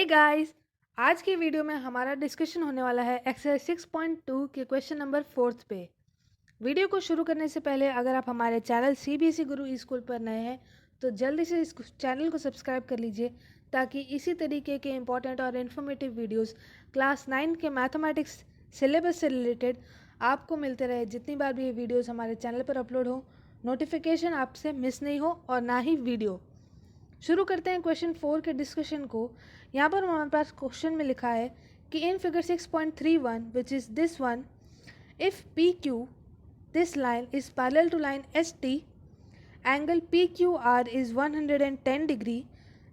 Hey guys, आज की video में हमारा डिस्कशन होने वाला है एक्सरसाइज 6.2 के क्वेश्चन नंबर 4 पे। वीडियो को शुरू करने से पहले अगर आप हमारे चैनल सीबीएसई गुरु ई स्कूल पर नए हैं तो जल्दी से इस चैनल को सब्सक्राइब कर लीजिए ताकि इसी तरीके के इंपॉर्टेंट और इन्फॉर्मेटिव वीडियोस क्लास 9 के मैथमेटिक्स सिलेबस से रिलेटेड आपको मिलते रहे। जितनी बार भी ये वीडियोस हमारे चैनल पर अपलोड हो, नोटिफिकेशन आपसे मिस नहीं हो और ना ही वीडियो। शुरू करते हैं क्वेश्चन 4 के डिस्कशन को। यहाँ पर हमारे पास क्वेश्चन में लिखा है कि in figure 6.31 which is this one, if P Q this line is parallel to line S T, angle P Q R is 110 degree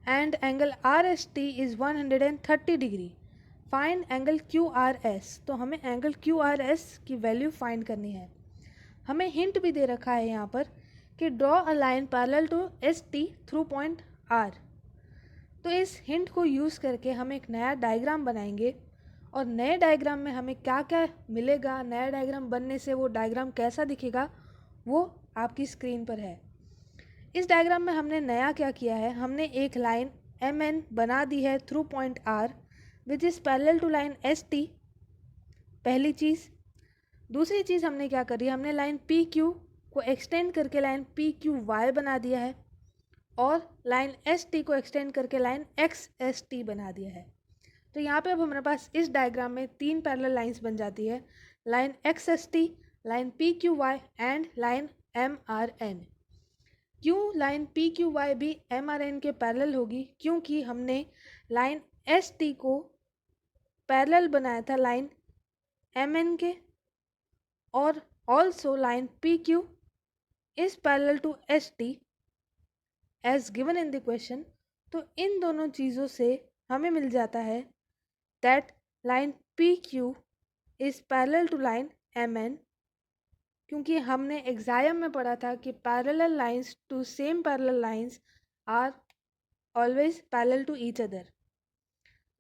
and angle R S T is 130 degree, find angle Q R S. तो हमें angle Q R S की value find करनी है। हमें hint भी दे रखा है यहाँ पर कि draw a line parallel to S T through point R. तो इस हिंट को यूज़ करके हम एक नया डायग्राम बनाएंगे और नए डायग्राम में हमें क्या क्या मिलेगा, नया डायग्राम बनने से वो डायग्राम कैसा दिखेगा वो आपकी स्क्रीन पर है। इस डायग्राम में हमने नया क्या किया है, हमने एक लाइन एम एन बना दी है through point R which is parallel to line S T, पहली चीज़। दूसरी चीज़ हमने क्या करी, हमने लाइन पी क्यू को एक्सटेंड करके लाइन पी क्यू वाई बना दिया है और लाइन एस टी को एक्सटेंड करके लाइन एक्स एस टी बना दिया है। तो यहाँ पे अब हमारे पास इस डायग्राम में तीन पैरेलल लाइंस बन जाती है, line X S T, line P Q Y and line M R N. क्यों लाइन पी क्यू वाई भी एम आर एन के पैरेलल होगी? क्योंकि हमने लाइन एस टी को पैरेलल बनाया था लाइन एम एन के और also line P Q is parallel to S T as given in the question. तो इन दोनों चीज़ों से हमें मिल जाता है that line P Q is parallel to line M N, क्योंकि हमने एग्जाम में पढ़ा था कि parallel lines to same parallel lines are always parallel to each other.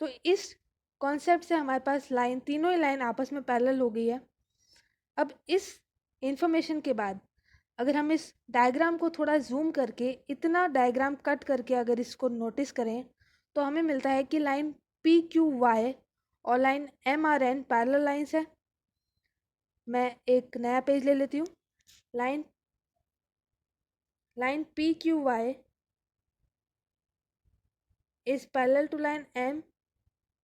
तो इस कॉन्सेप्ट से हमारे पास लाइन, तीनों ही लाइन आपस में पैरेलल हो गई है। अब इस इंफॉर्मेशन के बाद अगर हम इस डायग्राम को थोड़ा जूम करके, इतना डायग्राम कट करके अगर इसको नोटिस करें तो हमें मिलता है कि लाइन पी क्यू वाई और line M R N parallel lines है। मैं एक नया पेज ले लेती हूँ। Line P Q Y is parallel to line M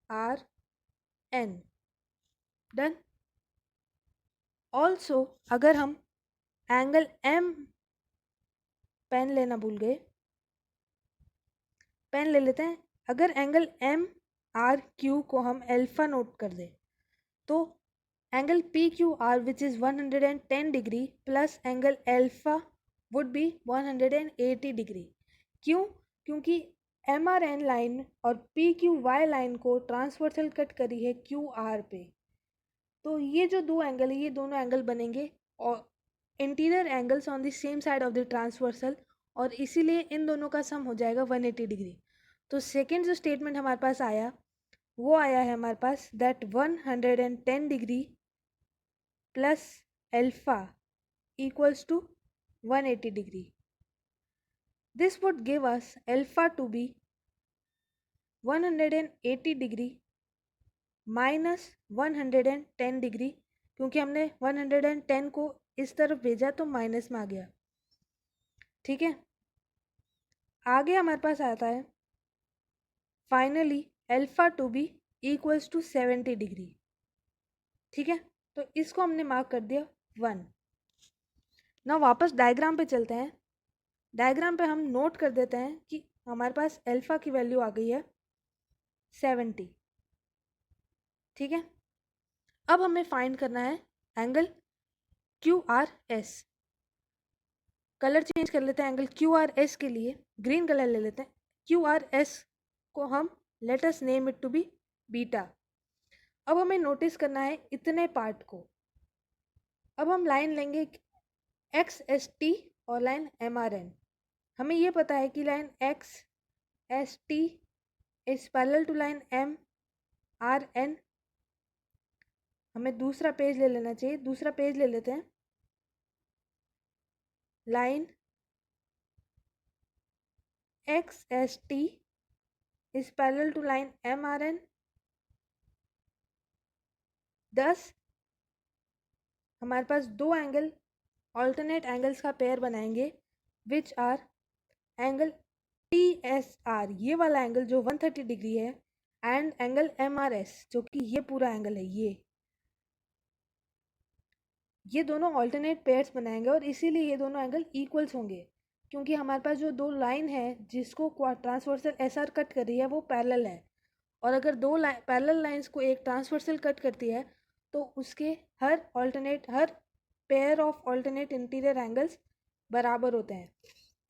R N. Done. Also अगर हम एंगल एम, पेन लेना भूल गए, पेन ले लेते हैं। अगर एंगल एम आर क्यू को हम अल्फा नोट कर दें तो angle P Q are which is 110 degree plus angle alpha would be 180 degree. क्यों? क्योंकि एम आर एन लाइन और पी क्यू वाई लाइन को ट्रांसवर्सल कट करी है क्यू आर पे। तो ये जो दो एंगल है, ये दोनों एंगल बनेंगे और interior angles on the same side of the transversal, और इसीलिए इन दोनों का सम हो जाएगा 180 डिग्री। तो सेकेंड जो स्टेटमेंट हमारे पास आया वो आया है हमारे पास that 110 degree plus alpha equals to 180 degree. This would give us alpha to be 180 degree minus 110 degree, क्योंकि हमने 110 को इस तरफ भेजा तो माइनस में आ गया। ठीक है, आगे हमारे पास आता है finally alpha to be equals to 70 degree. ठीक है, तो इसको हमने मार्क कर दिया 1। ना वापस डायग्राम पे चलते हैं। डायग्राम पे हम नोट कर देते हैं कि हमारे पास अल्फा की वैल्यू आ गई है 70। ठीक है, अब हमें फाइंड करना है angle Q R S. Colour change कर लेते हैं, एंगल क्यू आर एस के लिए ग्रीन कलर ले लेते हैं। क्यू आर एस को हम let us name it to be beta. अब हमें नोटिस करना है इतने पार्ट को। अब हम लाइन लेंगे एक्स एस टी और लाइन एम आर एन। हमें ये पता है कि line X S T is parallel to line M R N. हमें दूसरा पेज ले लेना चाहिए, दूसरा पेज ले लेते हैं। Line X S T is parallel to line MRN। 10 हमारे पास दो एंगल ऑल्टरनेट एंगल्स का पेयर बनाएंगे विच आर एंगल TSR, ये वाला एंगल जो 130 डिग्री है, एंड एंगल MRS जो कि ये पूरा एंगल है, ये दोनों ऑल्टरनेट पेयर्स बनाएंगे और इसीलिए ये दोनों एंगल इक्वल्स होंगे, क्योंकि हमारे पास जो दो लाइन है जिसको ट्रांसवर्सल SR कट कर रही है वो पैरेलल है, और अगर दो पैरेलल लाइंस को एक ट्रांसवर्सल कट करती है तो उसके हर pair of alternate interior angles बराबर होते हैं।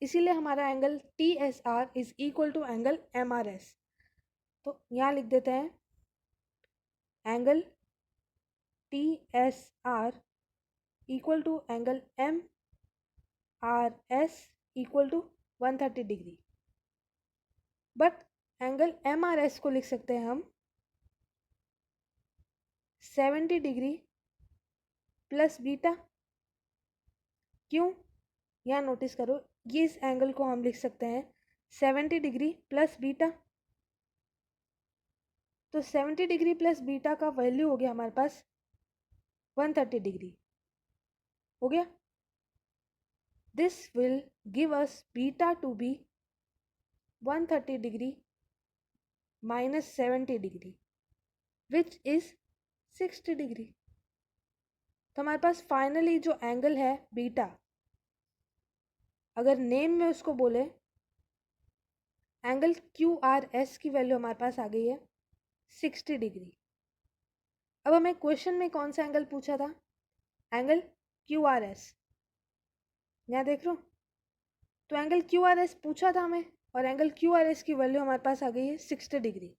इसीलिए हमारा angle TSR is equal to angle MRS। तो यहाँ लिख देते हैं angle TSR equal to angle MRS equal to 130 degree. But angle MRS को लिख सकते हैं हम 70 डिग्री प्लस बीटा। क्यों? यहाँ नोटिस करो, ये इस एंगल को हम लिख सकते हैं 70 डिग्री प्लस बीटा। तो 70 डिग्री प्लस बीटा का वैल्यू हो गया हमारे पास 130 डिग्री हो गया। This will give us beta to be 130 degree minus 70 degree which is 60 degree. तो हमारे पास फाइनली जो एंगल है बीटा, अगर नेम में उसको बोले एंगल QRS की वैल्यू हमारे पास आ गई है 60 डिग्री। अब हमें क्वेश्चन में कौन सा एंगल पूछा था? Angle QRS। यहाँ देख लो, तो एंगल QRS पूछा था हमें और एंगल QRS की वैल्यू हमारे पास आ गई है 60 डिग्री।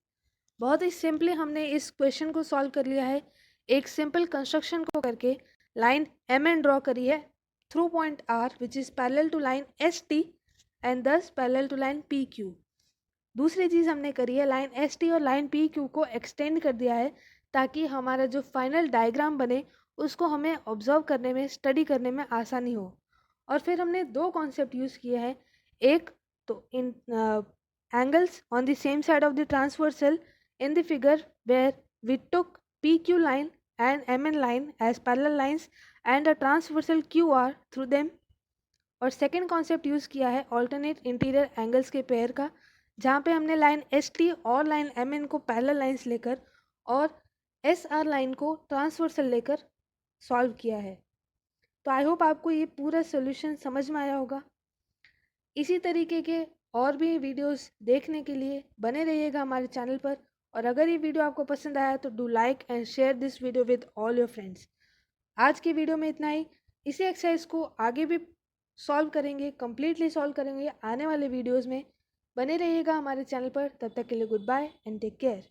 बहुत ही सिंपली हमने इस क्वेश्चन को सॉल्व कर लिया है। एक सिंपल कंस्ट्रक्शन को करके लाइन MN ड्रॉ करी है through point R which is parallel to line ST and this parallel to line PQ। दूसरी चीज़ हमने करी है, लाइन ST और लाइन PQ को एक्सटेंड कर दिया है ताकि हमारा जो फाइनल डायग्राम बने उसको हमें ऑब्जर्व करने में, स्टडी करने में आसानी हो। और फिर हमने दो कॉन्सेप्ट यूज़ किए हैं, एक तो in angles on the same side of the transversal in the figure where we took PQ line and MN line as parallel lines and a transversal QR through them। और second concept use किया है alternate interior angles के pair का, जहाँ पे हमने line ST और line MN को पैरेलल लाइंस लेकर और SR लाइन को ट्रांसवर्सल लेकर सॉल्व किया है। तो आई होप आपको ये पूरा सोल्यूशन समझ में आया होगा। इसी तरीके के और भी वीडियोस देखने के लिए बने रहिएगा हमारे चैनल पर, और अगर ये वीडियो आपको पसंद आया तो do like and share this video with all your friends. आज की वीडियो में इतना ही। इसी एक्सरसाइज को आगे भी सॉल्व करेंगे, कंप्लीटली सॉल्व करेंगे आने वाले वीडियोस में। बने रहिएगा हमारे चैनल पर। तब तक के लिए good bye and take care.